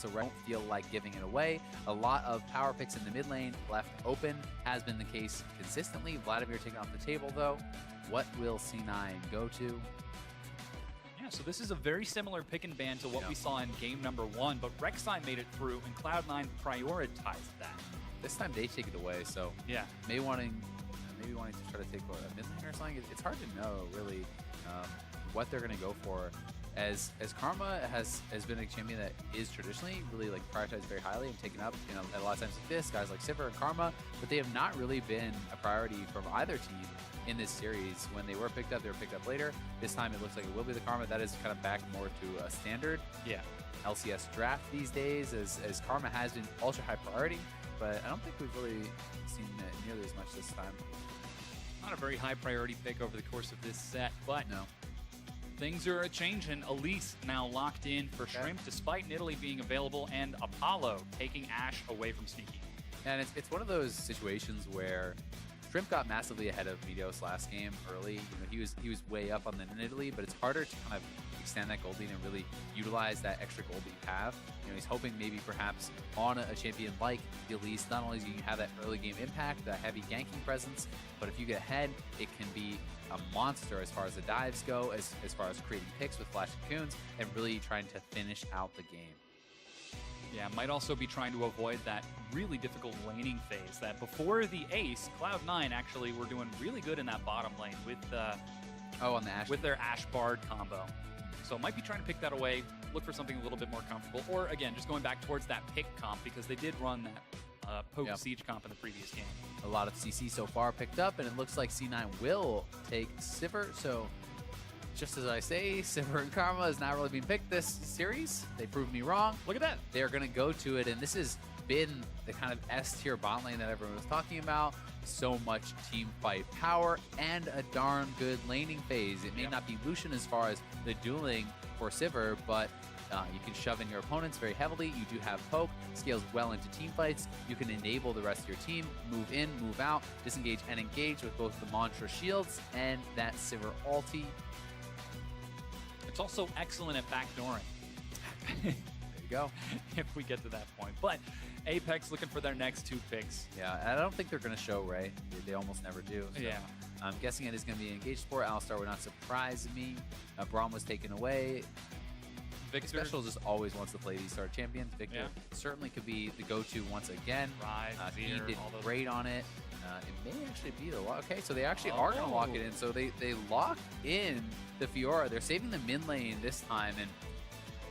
so Ray won't feel like giving it away. A lot of power picks in the mid lane left open has been the case consistently. Vladimir taken off the table though. What will C9 go to? Yeah, so this is a very similar pick and ban to what we saw in game number 1, but Rek'Sai made it through and Cloud9 prioritized that. This time they take it away, so yeah, maybe wanting to try to take a mid lane or something. It's hard to know really what they're going to go for. As Karma has been a champion that is traditionally really like prioritized very highly and taken up, you know, a lot of times like this, guys like Sivir and Karma, but they have not really been a priority from either team in this series. When they were picked up, they were picked up later. This time it looks like it will be the Karma. That is kind of back more to a standard LCS draft these days, as Karma has been ultra high priority, but I don't think we've really seen it nearly as much this time. Not a very high priority pick over the course of this set, but no. Things are changing. Elise now locked in for Shrimp, despite Nidalee being available, and Apollo taking Ashe away from Sneaky. And it's one of those situations where Shrimp got massively ahead of Meteos last game early. You know, he was way up on the Nidalee, but it's harder to kind of extend that gold lead and really utilize that extra gold that you have. You know, he's hoping maybe perhaps on a champion like Elise, not only do you have that early game impact, that heavy ganking presence, but if you get ahead, it can be a monster as far as the dives go, as far as creating picks with Flash and Coons, and really trying to finish out the game. Yeah, might also be trying to avoid that really difficult laning phase that before the ace, Cloud9 actually were doing really good in that bottom lane with on the Ashe with their Ashe Bard combo. So might be trying to pick that away, look for something a little bit more comfortable, or again, just going back towards that pick comp because they did run that poke siege comp in the previous game. A lot of CC so far picked up, and it looks like C9 will take Sivir. So just as I say, Sivir and Karma is not really being picked this series. They proved me wrong. Look at that. They're going to go to it, and this has been the kind of S-tier bot lane that everyone was talking about. So much team fight power and a darn good laning phase. It may not be Lucian as far as the dueling for Sivir, but you can shove in your opponents very heavily. You do have poke, scales well into team fights. You can enable the rest of your team, move in, move out, disengage and engage with both the Mantra shields and that Sivir ulti. It's also excellent at backdooring. There you go. If we get to that point. But Apex looking for their next 2 picks. Yeah, I don't think they're going to show Ray. They almost never do. So yeah. I'm guessing it is going to be an engaged sport. Alistar would not surprise me. Braum was taken away. Victor Xpecial just always wants to play these star champions. Victor certainly could be the go-to once again. He did great on it. It may actually be the lock. Okay, so they actually are going to lock it in. So they lock in the Fiora. They're saving the mid lane this time. And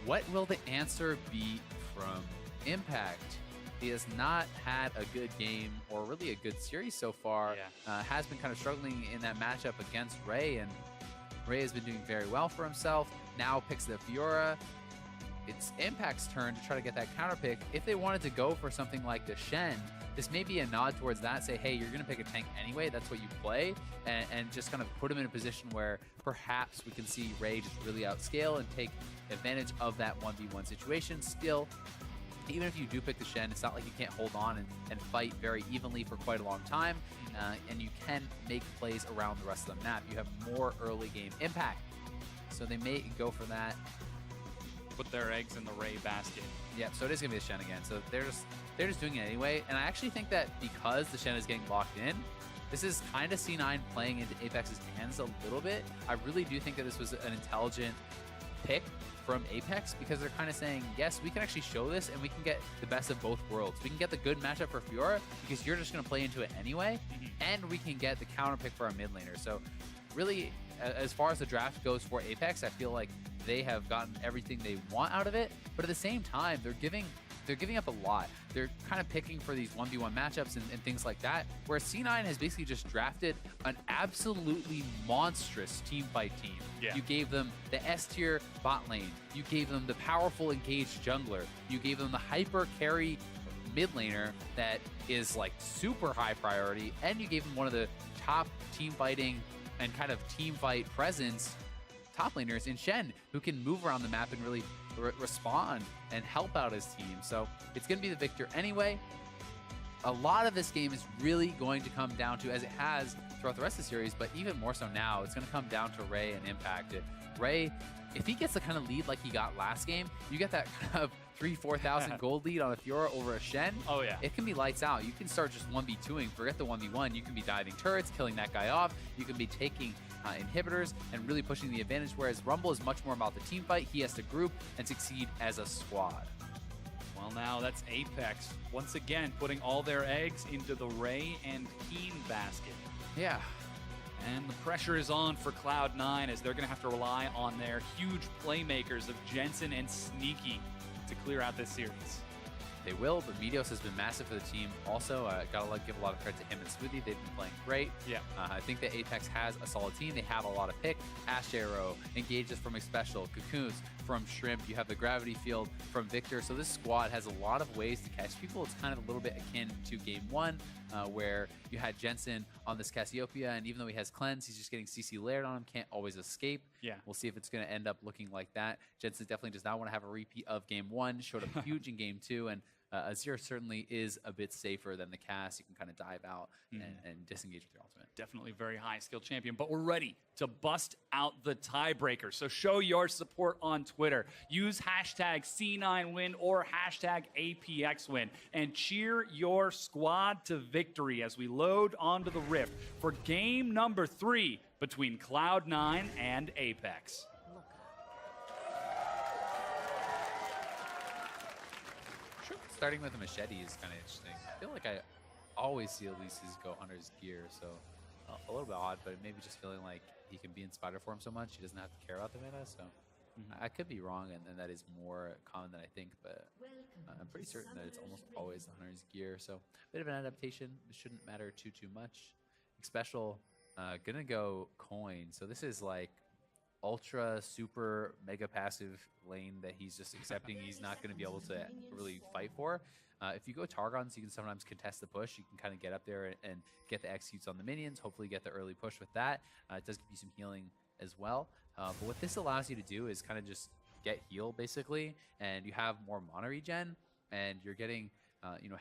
what will the answer be from Impact? He has not had a good game or really a good series so far. Has been kind of struggling in that matchup against Ray, and Ray has been doing very well for himself. Now picks the Fiora. It's Impact's turn to try to get that counter pick. If they wanted to go for something like the Shen, this may be a nod towards that. Say, hey, you're going to pick a tank anyway. That's what you play. And just kind of put him in a position where perhaps we can see Ray just really outscale and take advantage of that 1v1 situation. Still, even if you do pick the Shen, it's not like you can't hold on and fight very evenly for quite a long time. And you can make plays around the rest of the map. You have more early game impact. So they may go for that. Put their eggs in the Ray basket. Yeah, so it is going to be the Shen again. So they're just doing it anyway. And I actually think that because the Shen is getting locked in, this is kind of C9 playing into Apex's hands a little bit. I really do think that this was an intelligent pick from Apex, because they're kind of saying, yes, we can actually show this and we can get the best of both worlds. We can get the good matchup for Fiora because you're just going to play into it anyway, and we can get the counter pick for our mid laner. So really, as far as the draft goes for Apex, I feel like they have gotten everything they want out of it, but at the same time, they're giving up a lot. They're kind of picking for these 1v1 matchups and things like that, where C9 has basically just drafted an absolutely monstrous team fight team. You gave them the S-tier bot lane. You gave them the powerful engaged jungler. You gave them the hyper carry mid laner that is like super high priority, and you gave them one of the top team fighting and kind of team fight presence top laners in Shen, who can move around the map and really respond and help out his team. So it's going to be the victor anyway. A lot of this game is really going to come down to, as it has throughout the rest of the series, but even more so now, it's going to come down to Ray and Impact. Ray if he gets the kind of lead like he got last game, you get that kind of 3,000-4,000 gold lead on a Fiora over a Shen. Oh, yeah. It can be lights out. You can start just 1v2ing. Forget the 1v1. You can be diving turrets, killing that guy off. You can be taking inhibitors and really pushing the advantage, whereas Rumble is much more about the team fight. He has to group and succeed as a squad. Well, now that's Apex once again putting all their eggs into the Ray and Keane basket. Yeah. And the pressure is on for Cloud9 as they're going to have to rely on their huge playmakers of Jensen and Sneaky to clear out this series. They will, but Meteos has been massive for the team. Also, gotta give a lot of credit to him and Smoothie. They've been playing great. Yeah. I think that Apex has a solid team. They have a lot of pick. Ash Arrow, Engages from Xpecial, Cocoons from Shrimp. You have the Gravity Field from Victor. So this squad has a lot of ways to catch people. It's kind of a little bit akin to Game 1, where you had Jensen on this Cassiopeia, and even though he has Cleanse, he's just getting CC layered on him, can't always escape. Yeah. We'll see if it's going to end up looking like that. Jensen definitely does not want to have a repeat of Game 1. Showed up huge in Game 2, and Azir certainly is a bit safer than the Cass. You can kind of dive out and disengage with your ultimate. Definitely very high skill champion, but we're ready to bust out the tiebreaker. So show your support on Twitter. Use hashtag C9win or hashtag APXwin and cheer your squad to victory as we load onto the Rift for game number 3 between Cloud9 and Apex. Starting with a machete is kind of interesting. I feel like I always see Elyse's go Hunter's gear, so a little bit odd, but maybe just feeling like he can be in spider form so much he doesn't have to care about the meta, so I could be wrong, and that is more common than I think, but I'm pretty certain that it's almost always the Hunter's gear, so a bit of an adaptation. It shouldn't matter too much. Xpecial, gonna go coin, so this is like ultra super mega passive lane that he's just accepting he's not going to be able to really fight for. If you go Targons, you can sometimes contest the push. You can kind of get up there and get the executes on the minions, hopefully get the early push with that. It does give you some healing as well. But what this allows you to do is kind of just get heal basically, and you have more mana regen, and you're getting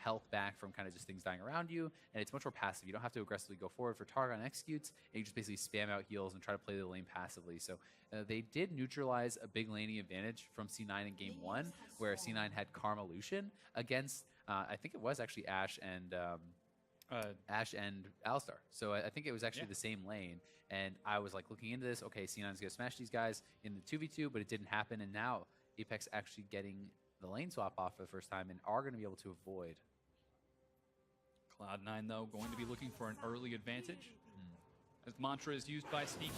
health back from kind of just things dying around you, and it's much more passive. You don't have to aggressively go forward for Targon executes, and you just basically spam out heals and try to play the lane passively. So they did neutralize a big laning advantage from C9 in Game 1, where C9 had Karma Lucian against, I think it was actually Ashe and Alistar. So I think it was actually the same lane, and I was like looking into this, okay, C9's gonna smash these guys in the 2v2, but it didn't happen, and now Apex actually getting the lane swap off for the first time and are going to be able to avoid. Cloud9, though, going to be looking for an early advantage. As mantra is used by Sneaky,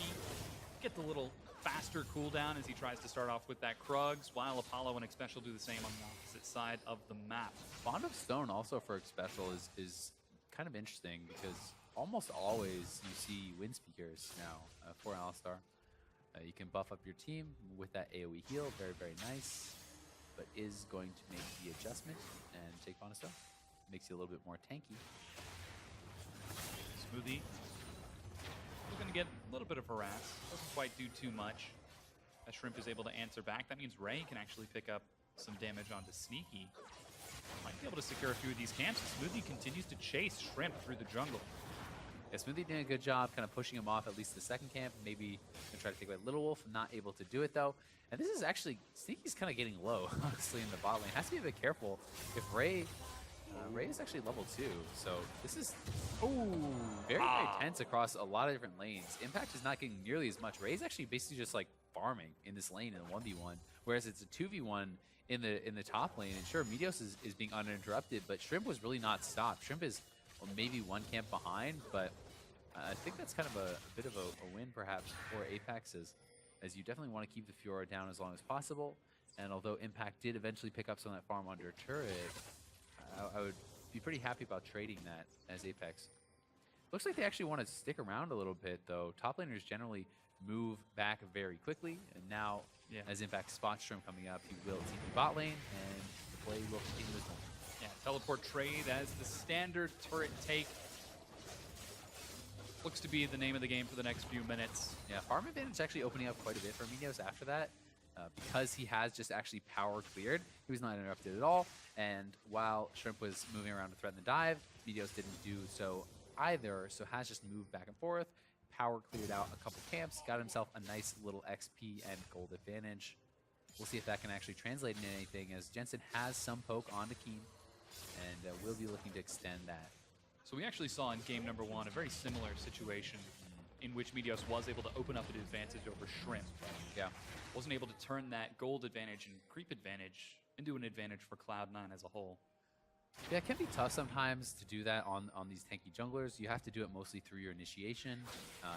get the little faster cooldown as he tries to start off with that Krugs, while Apollo and Xpecial do the same on the opposite side of the map. Bond of Stone also for Xpecial is kind of interesting because almost always you see Wind Speakers now for Alistar. You can buff up your team with that AoE heal, very, very nice. But is going to make the adjustment and take Bond of Stone. Makes you a little bit more tanky. Smoothie. We're going to get a little bit of harass. Doesn't quite do too much. As Shrimp is able to answer back, that means Ray can actually pick up some damage onto Sneaky. Might be able to secure a few of these camps. Smoothie continues to chase Shrimp through the jungle. Yeah, Smoothie doing a good job kind of pushing him off at least the second camp. Maybe gonna try to take away Little Wolf. Not able to do it though. And this is actually, Sneaky's kind of getting low, honestly, in the bot lane. Has to be a bit careful. If Ray is actually level 2, so this is very tense across a lot of different lanes. Impact is not getting nearly as much. Ray's actually basically just like farming in this lane in a 1v1, whereas it's a 2v1 in the top lane. And sure, Meteos is being uninterrupted, but Shrimp was really not stopped. Shrimp is maybe one camp behind, but I think that's kind of a bit of a win perhaps for Apex, as you definitely want to keep the Fiora down as long as possible. And although Impact did eventually pick up some of that farm under turret, I would be pretty happy about trading that as Apex. Looks like they actually want to stick around a little bit though. Top laners generally move back very quickly, and now as Impact spots Shrimp coming up, he will TP bot lane, and the play will continue as normal. Yeah, teleport trade as the standard turret take. Looks to be the name of the game for the next few minutes. Yeah, farm advantage actually opening up quite a bit for Meteos after that. Because he has just actually power cleared, he was not interrupted at all. And while Shrimp was moving around to threaten the dive, Meteos didn't do so either, so has just moved back and forth, power cleared out a couple camps, got himself a nice little XP and gold advantage. We'll see if that can actually translate into anything, as Jensen has some poke onto Keane, and we'll be looking to extend that. So we actually saw in game number 1 a very similar situation in which Meteos was able to open up an advantage over Shrimp. Yeah. Wasn't able to turn that gold advantage and creep advantage into an advantage for Cloud9 as a whole. Yeah, it can be tough sometimes to do that on these tanky junglers. You have to do it mostly through your initiation.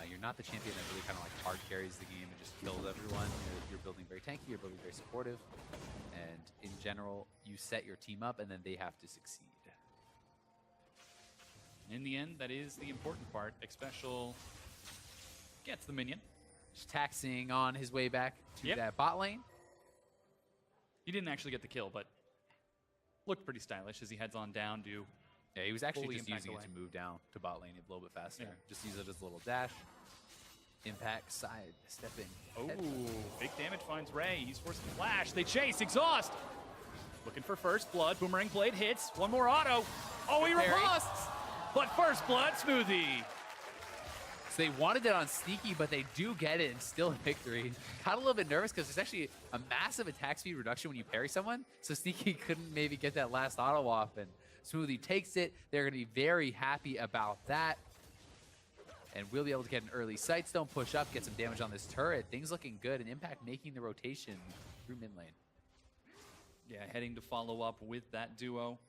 You're not the champion that really kind of like hard carries the game and just kills everyone. You're building very tanky, you're building very supportive. And in general, you set your team up and then they have to succeed. In the end, that is the important part. Xpecial gets the minion. Just taxing on his way back to that bot lane. He didn't actually get the kill, but looked pretty stylish as he heads on down to... Yeah, he was actually just impact using away. it to move down to bot lane a little bit faster. Yeah. Just use it as a little dash. Impact, side, stepping. Oh, head. big damage finds Ray. He's forcing flash. They chase. Exhaust. Looking for first blood. Boomerang blade hits. One more auto. Oh, he Parry. riposts. But first blood, Smoothie. So they wanted it on Sneaky, but they do get it and still a victory. Got a little bit nervous because there's actually a massive attack speed reduction when you parry someone. So Sneaky couldn't maybe get that last auto off, and Smoothie takes it. They're going to be very happy about that. And we'll be able to get an early Sightstone, push up, get some damage on this turret. Things looking good, and Impact making the rotation through mid lane. Yeah, heading to follow up with that duo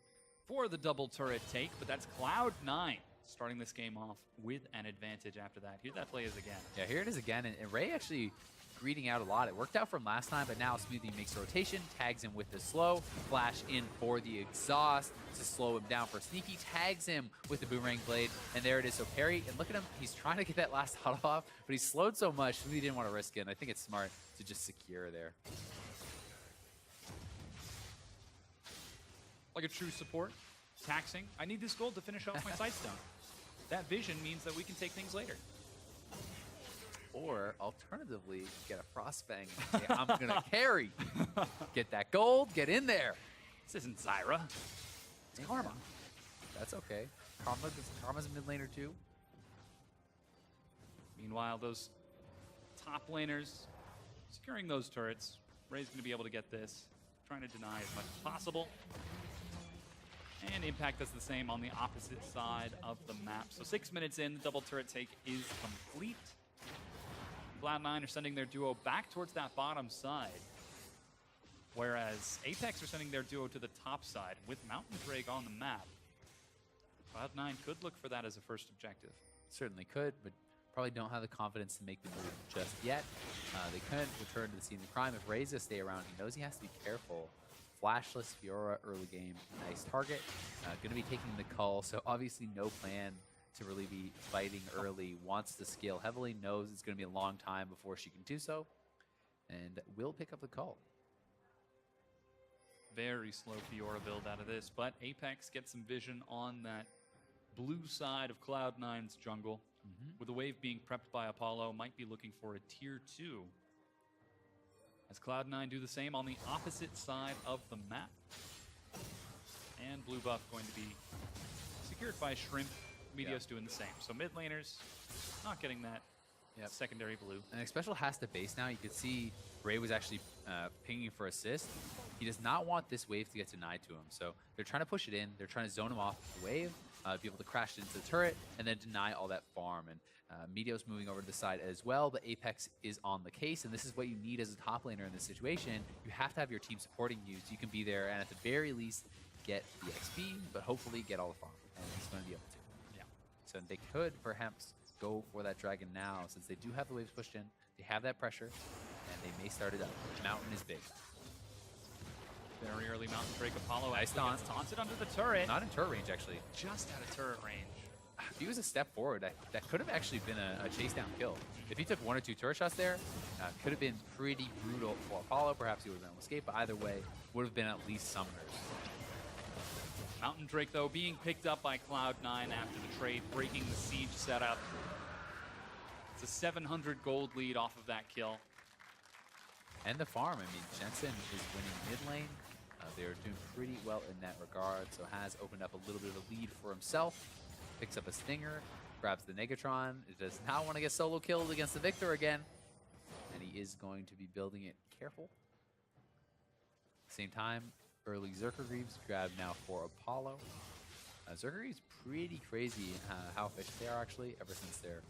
for the double turret take, but that's Cloud9 starting this game off with an advantage after that. Here that play is again. Yeah, here it is again, and Ray actually greeting out a lot. It worked out from last time, but now Smoothie makes a rotation, tags him with the slow, flash in for the exhaust to slow him down for Sneaky, tags him with the boomerang blade, and there it is. So parry, and look at him, he's trying to get that last auto off, but he's slowed so much, Smoothie didn't want to risk it, and I think it's smart to just secure there. Like a true support, taxing. I need this gold to finish off my Sightstone. That vision means that we can take things later. Or alternatively, get a Frostfang and say, I'm going to carry. Get that gold, get in there. This isn't Zyra. It's Karma. That's okay. Karma's a mid laner too. Meanwhile, those top laners securing those turrets. Ray's going to be able to get this, trying to deny as much as possible. And Impact does the same on the opposite side of the map. So 6 minutes in, the double turret take is complete. Cloud9 are sending their duo back towards that bottom side, whereas Apex are sending their duo to the top side. With Mountain Drake on the map, Cloud9 could look for that as a first objective. Certainly could, but probably don't have the confidence to make the move just yet. They couldn't return to the scene of the crime. If Ray's to stay around, he knows he has to be careful. Flashless Fiora early game, nice target. Going to be taking the cull, so obviously no plan to really be fighting early. Wants to scale heavily, knows it's going to be a long time before she can do so, and will pick up the cull. Very slow Fiora build out of this, but Apex gets some vision on that blue side of Cloud9's jungle. With the wave being prepped by Apollo, might be looking for a tier 2. As Cloud9 do the same on the opposite side of the map. And blue buff going to be secured by Shrimp. Meteos doing the same. So mid laners not getting that secondary blue. And Xpecial has to base now. You can see Ray was actually pinging for assist. He does not want this wave to get denied to him. So they're trying to push it in. They're trying to zone him off the wave, be able to crash it into the turret, and then deny all that farm. And Meteos moving over to the side as well, but Apex is on the case, and this is what you need as a top laner in this situation. You have to have your team supporting you so you can be there and at the very least get the XP, but hopefully get all the farm, and he's going to be able to. Yeah. So they could perhaps go for that dragon now, since they do have the waves pushed in, they have that pressure, and they may start it up. Mountain is big. Very early Mountain Drake Apollo. Nice actually taunt. gets taunted under the turret. Not in turret range, actually. Just out of turret range. If he was a step forward, that could have actually been a chase down kill. If he took 1 or 2 turret shots there, could have been pretty brutal for Apollo. Perhaps he would have been able to escape, but either way, would have been at least summoners. Mountain Drake, though, being picked up by Cloud9 after the trade, breaking the siege setup. It's a 700 gold lead off of that kill. And the farm, I mean, Jensen is winning mid lane. They're doing pretty well in that regard, so has opened up a little bit of a lead for himself. Picks up a stinger, grabs the Negatron. It does not want to get solo killed against the Victor again. And he is going to be building it careful. Same time, early Zerker Greaves grab now for Apollo. Zerker Greaves pretty crazy how efficient they are actually ever since their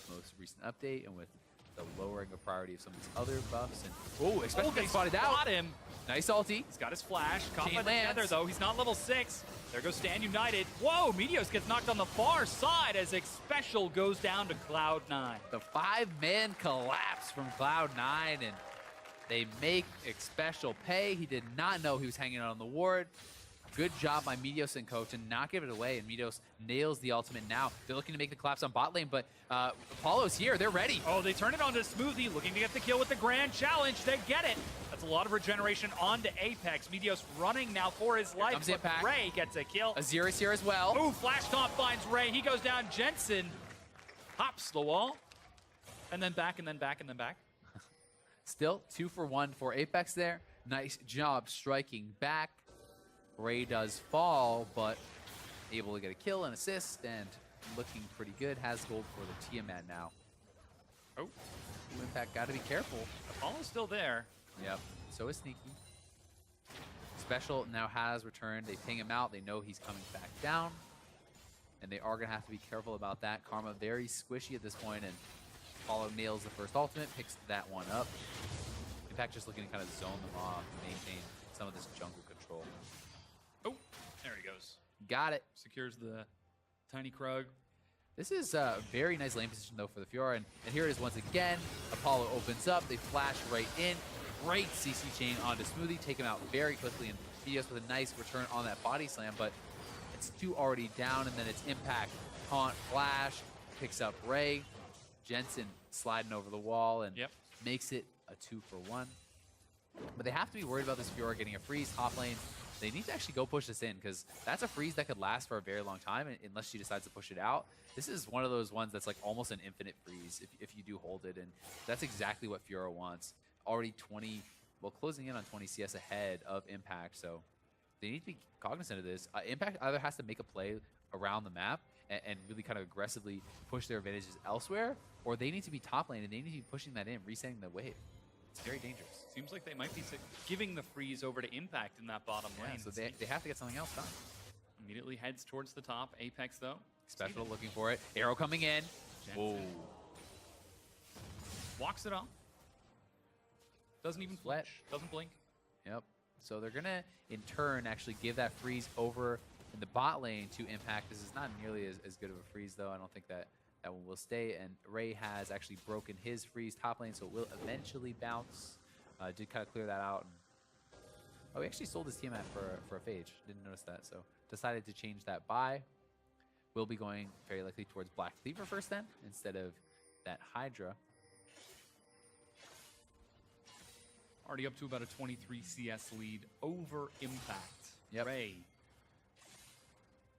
most recent update and with the lowering of priority of some of these other buffs. And oh, Xpecial gets spotted out. Him. Nice ulti. He's got his flash. Caught Keane by the tether though. He's not level 6. There goes Stand United. Whoa, Meteos gets knocked on the far side as Xpecial goes down to Cloud9. The 5-man collapse from Cloud9, and they make Xpecial pay. He did not know he was hanging out on the ward. Good job by Meteos and Coach to not give it away, and Meteos nails the ultimate now. They're looking to make the collapse on bot lane, but Apollo's here. They're ready. Oh, they turn it onto Smoothie, looking to get the kill with the Grand Challenge. They get it. That's a lot of regeneration onto Apex. Meteos running now for his life, but Impact. Ray gets a kill. Azira's here as well. Ooh, Flash Taunt finds Ray. He goes down. Jensen hops the wall, and then back, and then back, and then back. Still 2 for 1 for Apex there. Nice job striking back. Ray does fall, but able to get a kill and assist, and looking pretty good. Has gold for the Tiamat now. Oh, Impact, got to be careful. Apollo's still there. Yep, so is Sneaky. Xpecial now has returned. They ping him out. They know he's coming back down, and they are going to have to be careful about that. Karma very squishy at this point, and Apollo nails the first ultimate, picks that one up. Impact just looking to kind of zone them off, maintain some of this jungle control. Oh, there he goes. Got it. Secures the Tiny Krug. This is a very nice lane position, though, for the Fiora. And here it is once again. Apollo opens up. They flash right in. Great CC chain onto Smoothie. Take him out very quickly. And Meteos with a nice return on that body slam. But it's 2 already down. And then it's Impact, Taunt, Flash. Picks up Ray. Jensen sliding over the wall and makes it a 2 for 1. But they have to be worried about this Fiora getting a freeze top lane. They need to actually go push this in, because that's a freeze that could last for a very long time unless she decides to push it out. This is one of those ones that's like almost an infinite freeze if you do hold it, and that's exactly what Fiora wants. Already 20, well, closing in on 20 CS ahead of Impact, so they need to be cognizant of this. Impact either has to make a play around the map and really kind of aggressively push their advantages elsewhere, or they need to be top lane and they need to be pushing that in, resetting the wave. It's very dangerous. Seems like they might be giving the freeze over to Impact in that bottom lane. So they have to get something else done. Immediately heads towards the top. Apex, though. Xpecial looking for it. Arrow coming in. Oh. Walks it off. Doesn't even flinch. Doesn't blink. Yep. So they're going to, in turn, actually give that freeze over in the bot lane to Impact. This is not nearly as good of a freeze, though. I don't think that one will stay, and Ray has actually broken his freeze top lane, so it will eventually bounce. Did kind of clear that out. And oh, he actually sold his Tiamat for a Phage. Didn't notice that, so decided to change that buy. We'll be going very likely towards Black Cleaver first then, instead of that Hydra. Already up to about a 23 CS lead over Impact. Yep. Ray,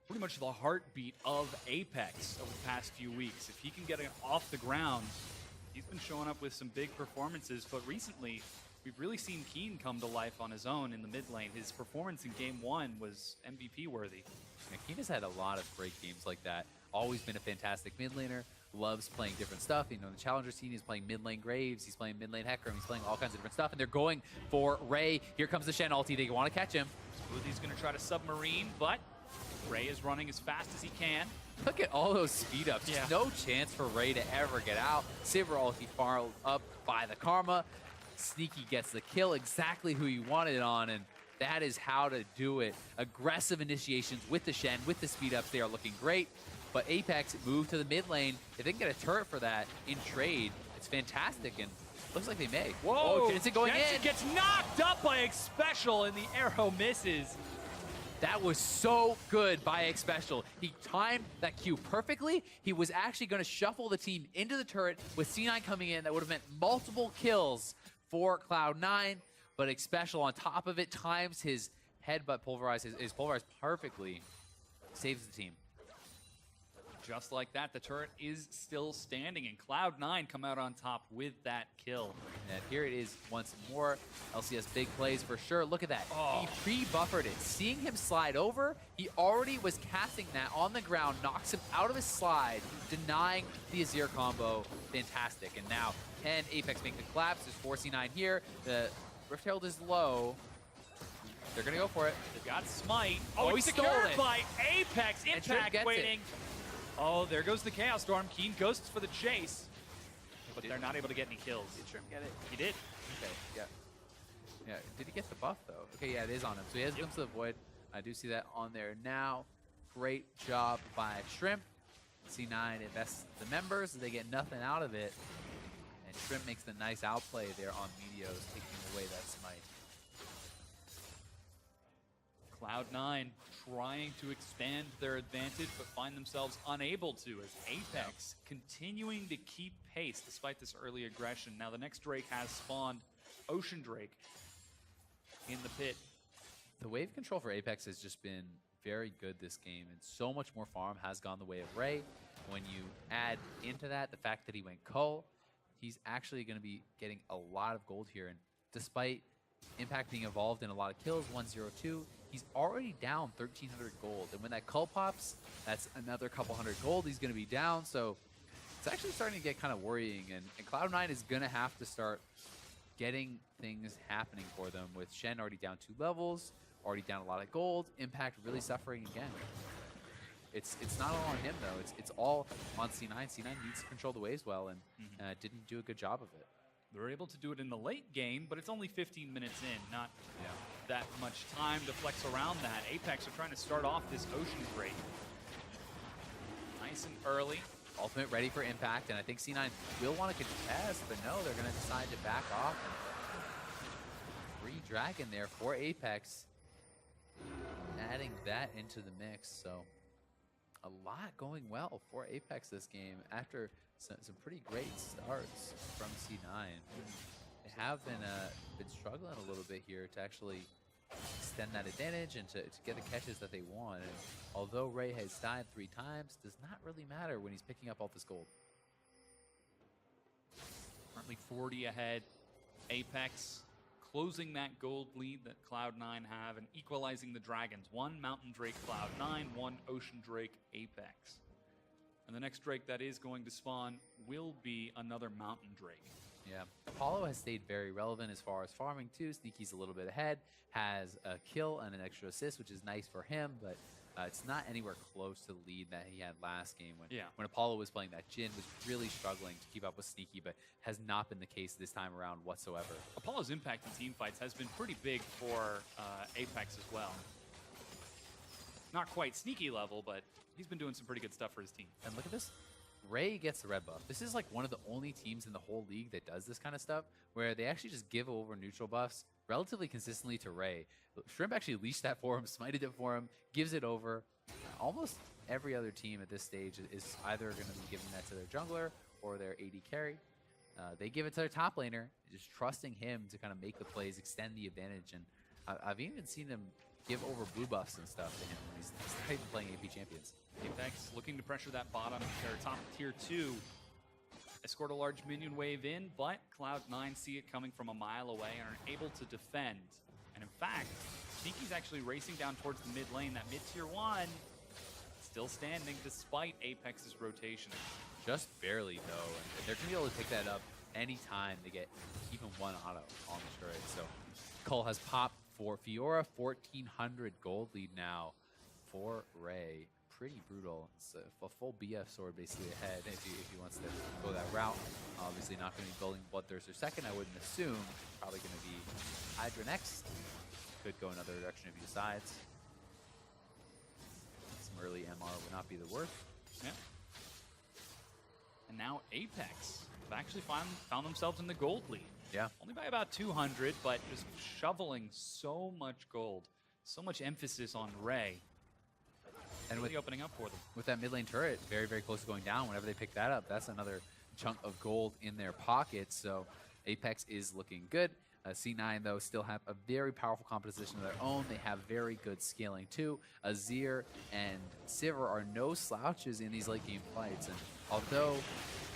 pretty much the heartbeat of Apex over the past few weeks. If he can get it off the ground, he's been showing up with some big performances, but recently we've really seen Keane come to life on his own in the mid lane. His performance in Game 1 was MVP worthy. Yeah, Keane has had a lot of great games like that. Always been a fantastic mid laner. Loves playing different stuff. You know, in the Challenger scene, he's playing mid lane Graves. He's playing mid lane Hecarim. He's playing all kinds of different stuff. And they're going for Ray. Here comes the Shen ulti. They want to catch him. Smoothie's going to try to submarine, but Ray is running as fast as he can. Look at all those speed ups. Yeah. No chance for Ray to ever get out. Saber ulti followed up by the Karma. Sneaky gets the kill, exactly who you wanted it on, and that is how to do it. Aggressive initiations with the Shen, with the speed ups. They are looking great. But Apex moved to the mid lane. If they can get a turret for that in trade, it's fantastic, and looks like they may. Whoa! Oh, Jensen going Jensen in. Gets knocked up by Xpecial, and the arrow misses. That was so good by Xpecial. He timed that Q perfectly. He was actually going to shuffle the team into the turret with C9 coming in. That would have meant multiple kills for Cloud9, but Xpecial on top of it times his headbutt pulverize, his pulverize perfectly, saves the team. Just like that, the turret is still standing, and Cloud9 come out on top with that kill. And here it is once more. LCS big plays for sure. Look at that. Oh. He pre-buffered it. Seeing him slide over, he already was casting that on the ground, knocks him out of his slide, denying the Azir combo. Fantastic. And now, can Apex make the collapse? There's 4C9 here. The Rift Herald is low. They're going to go for it. They've got Smite. Oh, it's he stole secured it. by Apex. And Shrimp Impact gets waiting. Oh, there goes the Chaos Storm. Keane ghosts for the chase. But they're not able to get any kills. Did Shrimp get it? He did. Okay, yeah. Yeah, did he get the buff, though? Okay, yeah, it is on him. So he has Glimpse of the Void. I do see that on there now. Great job by Shrimp. C9 invests the members. They get nothing out of it. And Shrimp makes the nice outplay there on Meteos, taking away that Smite. Cloud9 trying to expand their advantage, but find themselves unable to as Apex continuing to keep pace despite this early aggression. Now the next Drake has spawned, Ocean Drake, in the pit. The wave control for Apex has just been very good this game, and so much more farm has gone the way of Ray. When you add into that the fact that he went Cull, he's actually going to be getting a lot of gold here. And despite Impact being involved in a lot of kills, 1-0-2, he's already down 1,300 gold. And when that Cull pops, that's another couple hundred gold he's going to be down. So it's actually starting to get kind of worrying. And Cloud9 is going to have to start getting things happening for them, with Shen already down 2 levels, already down a lot of gold, Impact really suffering again. It's not all on him, though. It's all on C9. C9 needs to control the waves well, and didn't do a good job of it. They're able to do it in the late game, but it's only 15 minutes in, not that much time to flex around that. Apex are trying to start off this Ocean Drake nice and early. Ultimate ready for Impact, and I think C9 will want to contest, but no, they're going to decide to back off. Free Dragon there for Apex, adding that into the mix. So a lot going well for Apex this game after some pretty great starts from C9. They have been struggling a little bit here to actually extend that advantage and to get the catches that they want. And although Ray has died 3 times, does not really matter when he's picking up all this gold. Currently 40 ahead. Apex closing that gold lead that Cloud9 have and equalizing the Dragons. 1 Mountain Drake Cloud9, 1 Ocean Drake Apex. And the next Drake that is going to spawn will be another Mountain Drake. Yeah, Apollo has stayed very relevant as far as farming too. Sneaky's a little bit ahead, has a kill and an extra assist, which is nice for him, but it's not anywhere close to the lead that he had last game when Apollo was playing that. Jin was really struggling to keep up with Sneaky, but has not been the case this time around whatsoever. Apollo's impact in team fights has been pretty big for Apex as well. Not quite Sneaky level, but he's been doing some pretty good stuff for his team. And look at this. Ray gets the red buff. This is like one of the only teams in the whole league that does this kind of stuff, where they actually just give over neutral buffs relatively consistently to Ray. Shrimp actually leashed that for him, smited it for him, gives it over. Almost every other team at this stage is either going to be giving that to their jungler or their AD carry. They give it to their top laner, just trusting him to kind of make the plays, extend the advantage. And I've even seen him give over blue buffs and stuff to him when he's not even playing AP champions. Apex looking to pressure that bottom, or top tier 2. Escort a large minion wave in, but Cloud9 see it coming from a mile away and are able to defend. And in fact, Sneaky's actually racing down towards the mid lane. That mid tier 1 still standing despite Apex's rotation. Just barely, though, and they're going to be able to pick that up anytime they get even 1 auto on the turret. So Cole has popped for Fiora, 1,400 gold lead now for Ray. Pretty brutal. It's a full BF sword basically ahead if he wants to go that route. Obviously not going to be building Bloodthirster second, I wouldn't assume. Probably going to be Hydra next. Could go another direction if he decides. Some early MR would not be the worst. Yeah. And now Apex have actually found themselves in the gold lead. Yeah. Only by about 200, but just shoveling so much gold. So much emphasis on Ray. And really opening up for them. With that mid lane turret very, very close to going down, whenever they pick that up, that's another chunk of gold in their pockets. So Apex is looking good. C9, though, still have a very powerful composition of their own. They have very good scaling, too. Azir and Sivir are no slouches in these late-game fights. And although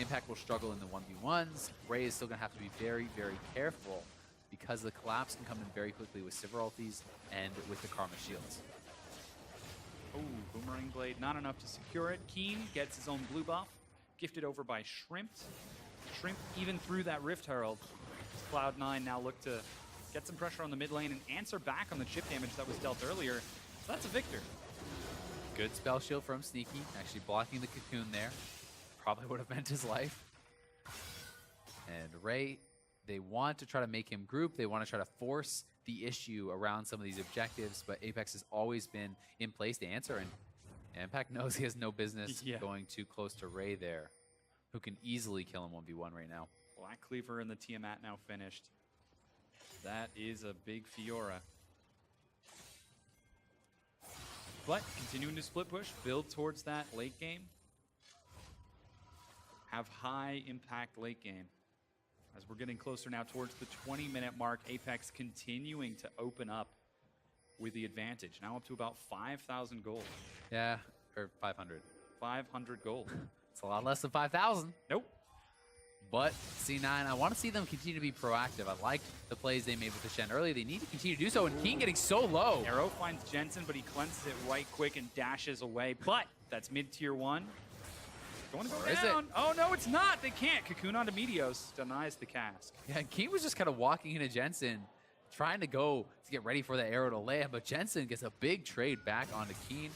Impact will struggle in the 1v1s, Ray is still going to have to be very, very careful because the collapse can come in very quickly with Sivir ultis and with the Karma shields. Oh, Boomerang Blade, not enough to secure it. Keane gets his own blue buff, gifted over by Shrimp. Shrimp even through that Rift Herald. Cloud9 now look to get some pressure on the mid lane and answer back on the chip damage that was dealt earlier. So that's a victor. Good spell shield from Sneaky, actually blocking the cocoon there. Probably would have meant his life. And Ray, they want to try to make him group. They want to try to force the issue around some of these objectives, but Apex has always been in place to answer, and Impact knows he has no business going too close to Ray there, who can easily kill him 1v1 right now. Black Cleaver and the Tiamat now finished. That is a big Fiora. But continuing to split push, build towards that late game. Have high impact late game. As we're getting closer now towards the 20-minute mark, Apex continuing to open up with the advantage. Now up to about 5,000 gold. Yeah, or 500. 500 gold. It's a lot less than 5,000. Nope. But C9, I want to see them continue to be proactive. I like the plays they made with the Shen earlier. They need to continue to do so, and Keane getting so low. Arrow finds Jensen, but he cleanses it right quick and dashes away. But that's mid-tier 1. Going to go down. Oh, no, it's not. They can't. Cocoon onto Meteos denies the cask. Yeah, and Keane was just kind of walking into Jensen, trying to go to get ready for the arrow to land, but Jensen gets a big trade back onto Keane,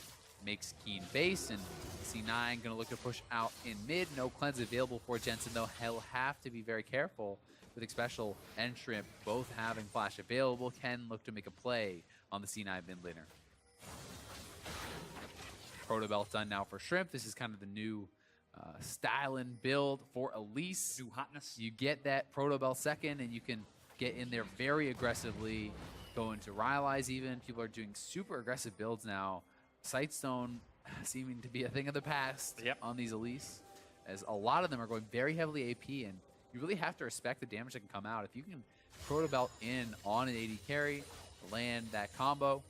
makes Keane base, and C9 going to look to push out in mid. No cleanse available for Jensen, though. He'll have to be very careful with Xpecial and Shrimp both having flash available. Can look to make a play on the C9 mid laner. Proto Belt done now for Shrimp. This is kind of the new style and build for Elise. New hotness. You get that Proto Bell second, and you can get in there very aggressively, go into Rylai's even. People are doing super aggressive builds now. Sightstone seeming to be a thing of the past on these Elise, as a lot of them are going very heavily AP, and you really have to respect the damage that can come out. If you can Proto Belt in on an AD carry, land that combo,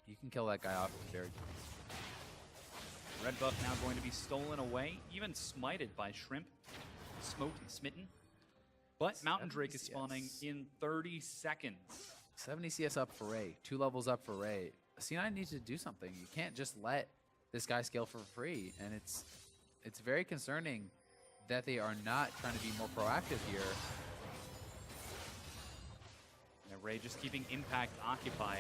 you can kill that guy off very quickly. Red buff now going to be stolen away, even smited by Shrimp. Smitten. But Mountain Drake is spawning in 30 seconds. 70 CS up for Ray, 2 levels up for Ray. C9 needs to do something. You can't just let this guy scale for free, and it's very concerning that they are not trying to be more proactive here. Ray just keeping Impact occupied.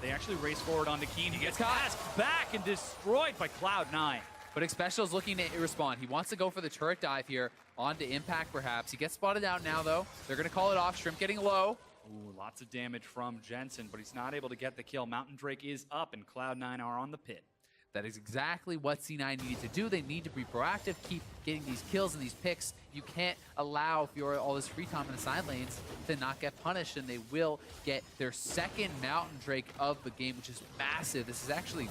They actually race forward onto Keane. He gets casked back and destroyed by Cloud9. But Xpecial is looking to respond. He wants to go for the turret dive here onto Impact, perhaps. He gets spotted out now, though. They're going to call it off. Shrimp getting low. Ooh, lots of damage from Jensen, but he's not able to get the kill. Mountain Drake is up, and Cloud9 are on the pit. That is exactly what C9 needed to do. They need to be proactive, keep getting these kills and these picks. You can't allow Fiora all this free time in the side lanes to not get punished, and they will get their second Mountain Drake of the game, which is massive. This is actually,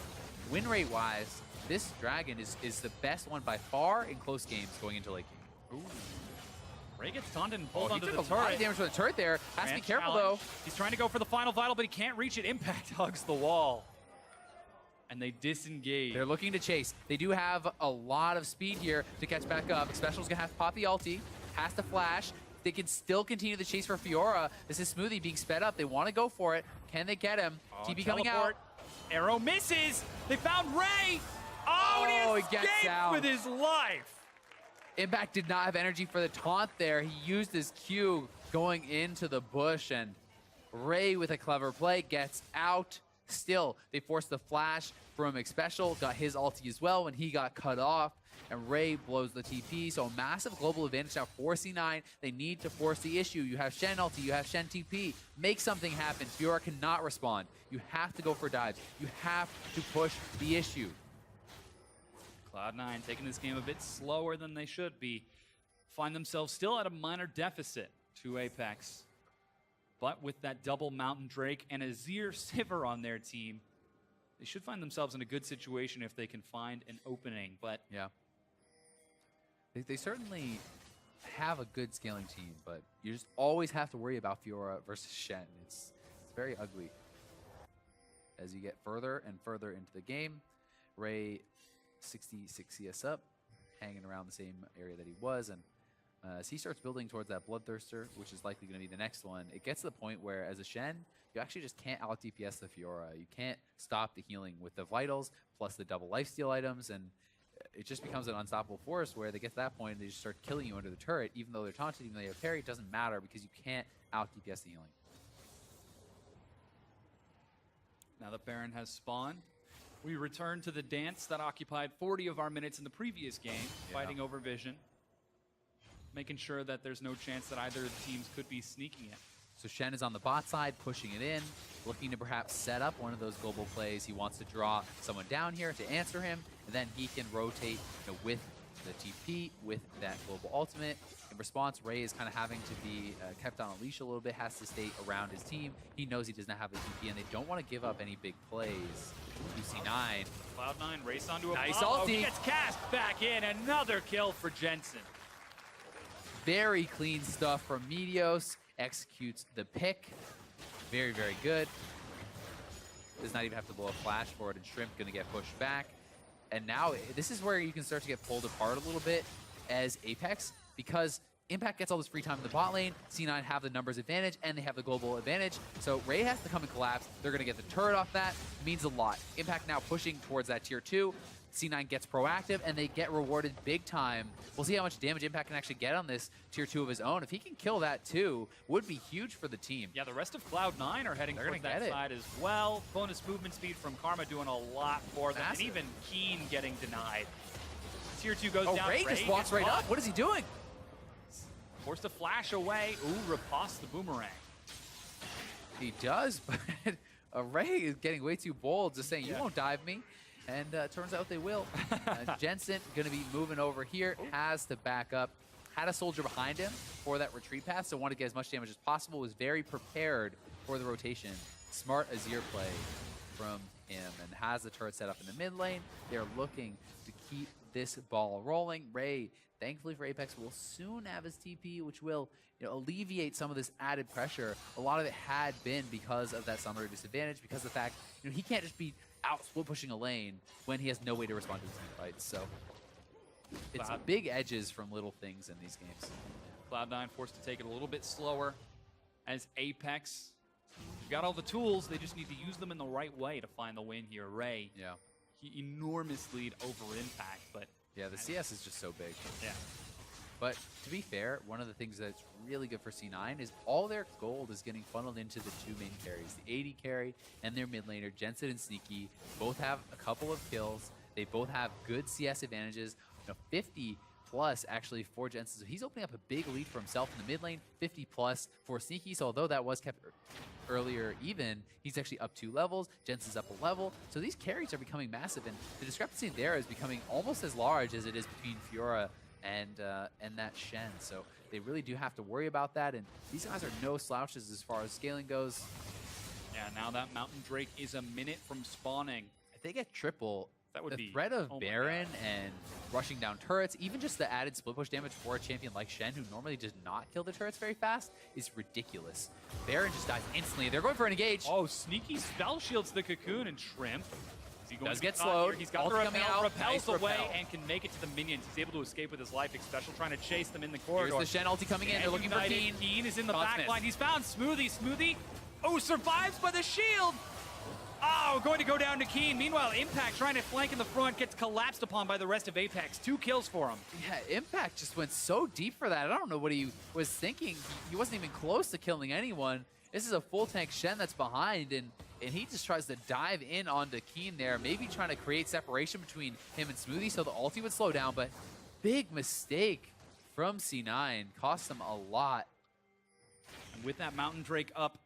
win rate-wise, this Dragon is the best one by far in close games going into late game. Ooh. Ray gets taunted and pulled onto the turret. A lot of damage from the turret there. Has to be careful, though. He's trying to go for the final vital, but he can't reach it. Impact hugs the wall. And they disengage. They're looking to chase. They do have a lot of speed here to catch back up. Xpecial's gonna have to pop the ulti, has to flash. They can still continue the chase for Fiora. This is Smoothie being sped up. They want to go for it. Can they get him? TP coming out. Arrow misses. They found Ray. Oh, and he escaped with his life. Impact did not have energy for the taunt there. He used his Q going into the bush, and Ray with a clever play gets out. Still, they forced the flash from Xpecial, got his ulti as well when he got cut off, and Ray blows the TP. So a massive global advantage now for C9. They need to force the issue. You have Shen ulti, you have Shen TP. Make something happen. Fiora cannot respond. You have to go for dives. You have to push the issue. Cloud9 taking this game a bit slower than they should be. Find themselves still at a minor deficit to Apex. But with that double Mountain Drake and Azir Sivir on their team, they should find themselves in a good situation if they can find an opening. But yeah, they certainly have a good scaling team, but you just always have to worry about Fiora versus Shen. It's very ugly. As you get further and further into the game, Ray 66 CS up, hanging around the same area that he was, and as he starts building towards that Bloodthirster, which is likely going to be the next one, it gets to the point where, as a Shen, you actually just can't out DPS the Fiora. You can't stop the healing with the Vitals, plus the double lifesteal items, and it just becomes an unstoppable force where they get to that point and they just start killing you under the turret, even though they're taunted, even though they have parry, it doesn't matter because you can't out DPS the healing. Now that Baron has spawned, we return to the dance that occupied 40 of our minutes in the previous game, fighting over vision, making sure that there's no chance that either of the teams could be sneaking it. So Shen is on the bot side, pushing it in, looking to perhaps set up one of those global plays. He wants to draw someone down here to answer him, and then he can rotate with the TP, with that global ultimate. In response, Ray is kind of having to be kept on a leash a little bit, has to stay around his team. He knows he does not have the TP, and they don't want to give up any big plays. UC9. Cloud9 race onto a nice bomb. ulti. He gets cast back in. Another kill for Jensen. Very clean stuff from Meteos. Executes the pick. Very, very good. Does not even have to blow a flash for it, and Shrimp going to get pushed back. And now this is where you can start to get pulled apart a little bit as Apex, because Impact gets all this free time in the bot lane, C9 have the numbers advantage, and they have the global advantage. So Ray has to come and collapse. They're going to get the turret off that. Means a lot. Impact now pushing towards that tier 2. C9 gets proactive, and they get rewarded big time. We'll see how much damage Impact can actually get on this tier 2 of his own. If he can kill that too, would be huge for the team. Yeah, the rest of Cloud9 are heading towards that side as well. Bonus movement speed from Karma doing a lot for them, and even Keane getting denied. Tier 2 goes down. Ray just walks right up. What is he doing? Forced to flash away. Ooh, riposte the boomerang. He does, but Ray is getting way too bold, just saying, you won't dive me. And turns out they will. Jensen going to be moving over here, has to back up. Had a soldier behind him for that retreat path, so wanted to get as much damage as possible, was very prepared for the rotation. Smart Azir play from him, and has the turret set up in the mid lane. They're looking to keep this ball rolling. Ray, thankfully for Apex, will soon have his TP, which will alleviate some of this added pressure. A lot of it had been because of that summary disadvantage, because of the fact he can't just be out split pushing a lane when he has no way to respond to his team fights. So it's big edges from little things in these games. Cloud9 forced to take it a little bit slower as Apex. They've got all the tools, they just need to use them in the right way to find the win here. Ray, enormous lead over Impact, but yeah, the CS is just so big. Yeah. But to be fair, one of the things that's really good for C9 is all their gold is getting funneled into the two main carries, the AD carry and their mid laner, Jensen and Sneaky. Both have a couple of kills. They both have good CS advantages. 50 plus actually for Jensen. So he's opening up a big lead for himself in the mid lane, 50 plus for Sneaky. So although that was kept earlier even, he's actually up 2 levels. Jensen's up a level. So these carries are becoming massive, and the discrepancy there is becoming almost as large as it is between Fiora and that Shen. So they really do have to worry about that, and these guys are no slouches as far as scaling goes. Yeah, now that Mountain Drake is a minute from spawning. If they get triple, that would be, the threat of Baron and rushing down turrets, even just the added split push damage for a champion like Shen, who normally does not kill the turrets very fast, is ridiculous. Baron just dies instantly. They're going for an engage. Oh, Sneaky spell shields the Cocoon, and Shrimp. Does get slowed. He's got the repel, repels nice away repel. And can make it to the minions. He's able to escape with his life. Xpecial trying to chase them in the corridor. Here's the Shen ulti coming in. They're looking for Keane. Keane is in the back line. He's found Smoothie. Smoothie, survives by the shield. Oh, going to go down to Keane. Meanwhile, Impact trying to flank in the front, gets collapsed upon by the rest of Apex. 2 kills for him. Yeah, Impact just went so deep for that. I don't know what he was thinking. He wasn't even close to killing anyone. This is a full tank Shen that's behind, and he just tries to dive in onto Keane there, maybe trying to create separation between him and Smoothie so the ulti would slow down, but big mistake from C9. Cost them a lot. And with that Mountain Drake up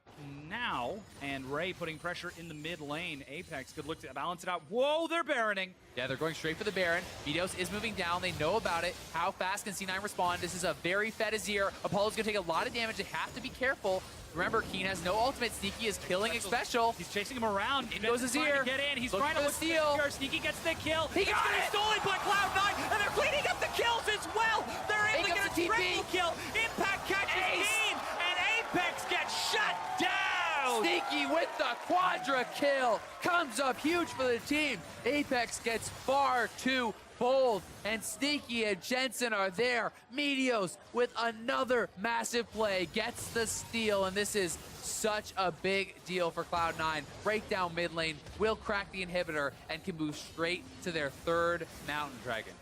now, and Ray putting pressure in the mid lane. Apex could look to balance it out. Whoa, they're Baroning. Yeah, they're going straight for the Baron. Meteos is moving down. They know about it. How fast can C9 respond? This is a very fed Azir. Apollo's going to take a lot of damage. They have to be careful. Remember, Keane has no ultimate. Sneaky is killing Xpecial. He's chasing him around. In goes Azir. Azir. To get in. He's Looking trying to for look the steal. for Sneaky gets the kill. He got it! Stolen by Cloud9, and they're cleaning up the kills as well. They're able to get a triple kill. Impact catches Keane, and Apex gets shut down. Sneaky with the quadra kill. Comes up huge for the team. Apex gets far too bold, and Sneaky and Jensen are there. Meteos with another massive play gets the steal, and this is such a big deal for Cloud9. Break down mid lane, will crack the inhibitor, and can move straight to their third Mountain Dragon.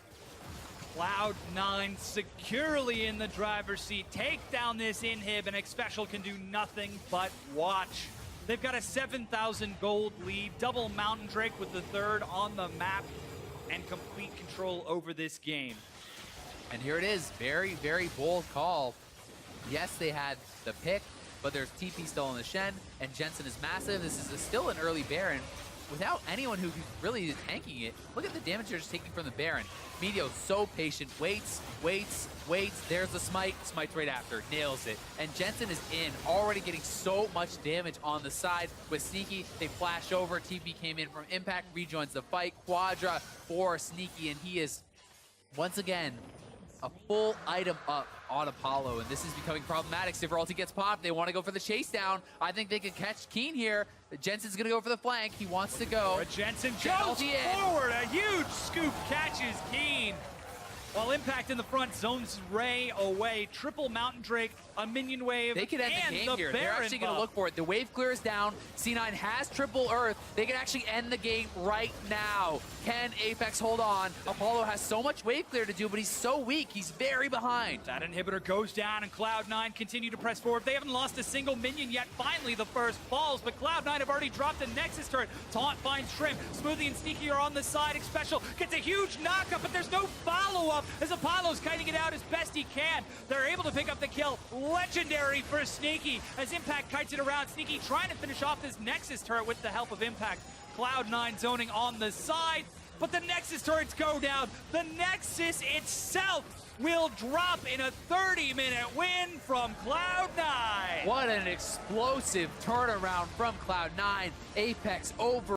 Cloud9 securely in the driver's seat. Take down this inhib, and Xpecial can do nothing but watch. They've got a 7,000 gold lead, double Mountain Drake with the third on the map, and complete control over this game. And here it is, very, very bold call. Yes, they had the pick, but there's TP still on the Shen, and Jensen is massive. This is still an early Baron without anyone who really is tanking it. Look at the damage they're just taking from the Baron. Meteos so patient, waits. There's the smite, smites right after, nails it. And Jensen is in, already getting so much damage on the side. With Sneaky, they flash over, TP came in from Impact, rejoins the fight. Quadra for Sneaky, and he is, once again, a full item up on Apollo, and this is becoming problematic. Sivir ulti gets popped. They want to go for the chase down. I think they could catch Keane here. Jensen's going to go for the flank. He wants to go. Jensen goes forward. A huge scoop catches Keane. While Impact in the front zones Ray away. Triple Mountain Drake, a minion wave. They could end the game here. They're actually going to look for it. The wave clears down. C9 has triple Earth. They can actually end the game right now. Can Apex hold on? Apollo has so much wave clear to do, but he's so weak. He's very behind. That inhibitor goes down, and Cloud9 continue to press forward. They haven't lost a single minion yet. Finally, the first falls, but Cloud9 have already dropped a Nexus turret. Taunt finds Shrimp. Smoothie and Sneaky are on the side. Xpecial gets a huge knockup, but there's no follow-up as Apollo's kiting it out as best he can. They're able to pick up the kill. Legendary for Sneaky as Impact kites it around. Sneaky trying to finish off this Nexus turret with the help of Impact. Cloud9 zoning on the side, but the Nexus turrets go down. The Nexus itself will drop in a 30-minute win from Cloud9. What an explosive turnaround from Cloud9. Apex over